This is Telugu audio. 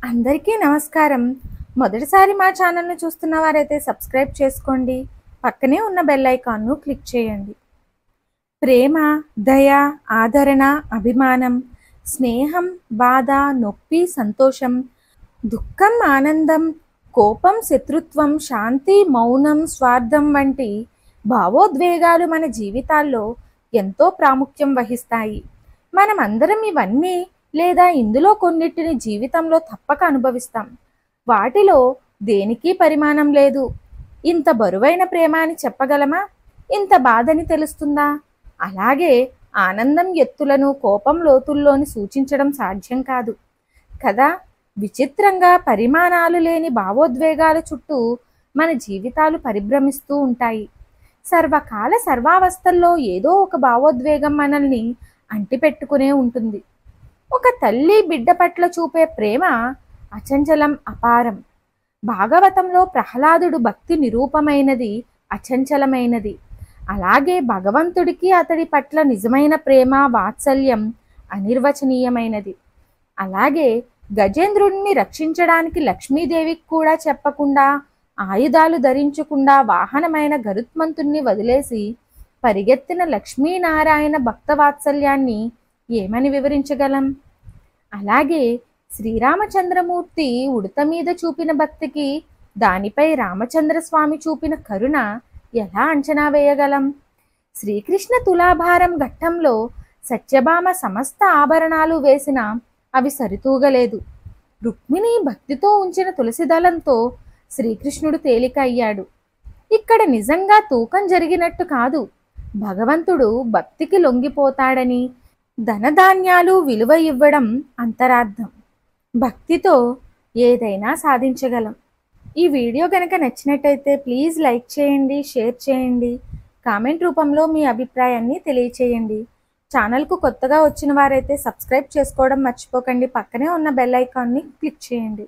అందరికీ నమస్కారం. మొదటిసారి మా ఛానల్ను చూస్తున్న వారైతే సబ్స్క్రైబ్ చేసుకోండి. పక్కనే ఉన్న బెల్ ఐకాన్ను క్లిక్ చేయండి. ప్రేమ, దయ, ఆదరణ, అభిమానం, స్నేహం, బాధ, నొప్పి, సంతోషం, దుఃఖం, ఆనందం, కోపం, శత్రుత్వం, శాంతి, మౌనం, స్వార్థం వంటి భావోద్వేగాలు మన జీవితాల్లో ఎంతో ప్రాముఖ్యం వహిస్తాయి. మనం అందరం ఇవన్నీ లేదా ఇందులో కొన్నిటిని జీవితంలో తప్పక అనుభవిస్తాం. వాటిలో దేనికి పరిమాణం లేదు. ఇంత బరువైన ప్రేమ అని చెప్పగలమా? ఇంత బాధని తెలుస్తుందా? అలాగే ఆనందం ఎత్తులను, కోపం లోతుల్లోని సూచించడం సాధ్యం కాదు కదా. విచిత్రంగా పరిమాణాలు లేని భావోద్వేగాల చుట్టూ మన జీవితాలు పరిభ్రమిస్తూ ఉంటాయి. సర్వకాల సర్వావస్థల్లో ఏదో ఒక భావోద్వేగం మనల్ని అంటిపెట్టుకునే ఉంటుంది. ఒక తల్లి బిడ్డ పట్ల చూపే ప్రేమ అచంచలం, అపారం. భాగవతంలో ప్రహ్లాదుడు భక్తి నిరూపమైనది, అచంచలమైనది. అలాగే భగవంతుడికి అతడి పట్ల నిజమైన ప్రేమ, వాత్సల్యం అనిర్వచనీయమైనది. అలాగే గజేంద్రుడిని రక్షించడానికి లక్ష్మీదేవికి కూడా చెప్పకుండా, ఆయుధాలు ధరించకుండా వాహనమైన గరుత్మంతుణ్ణి వదిలేసి పరిగెత్తిన లక్ష్మీనారాయణ భక్త వాత్సల్యాన్ని ఏమని వివరించగలం? అలాగే శ్రీరామచంద్రమూర్తి ఉడత మీద చూపిన భక్తికి దానిపై రామచంద్రస్వామి చూపిన కరుణ ఎలా అంచనా వేయగలం? శ్రీకృష్ణ తులాభారం ఘట్టంలో సత్యభామ సమస్త ఆభరణాలు వేసిన అవి సరితూగలేదు. రుక్మిణి భక్తితో ఉంచిన తులసి దళంతో శ్రీకృష్ణుడు తేలిక అయ్యాడు. ఇక్కడ నిజంగా తూకం జరిగినట్టు కాదు. భగవంతుడు భక్తికి లొంగిపోతాడని, ధనధాన్యాలు విలువ ఇవ్వడం అంతరార్థం. భక్తితో ఏదైనా సాధించగలం. ఈ వీడియో కనుక నచ్చినట్టయితే ప్లీజ్ లైక్ చేయండి, షేర్ చేయండి, కామెంట్ రూపంలో మీ అభిప్రాయాన్ని తెలియచేయండి. ఛానల్కు కొత్తగా వచ్చిన వారైతే సబ్స్క్రైబ్ చేసుకోవడం మర్చిపోకండి. పక్కనే ఉన్న బెల్ ఐకాన్ని క్లిక్ చేయండి.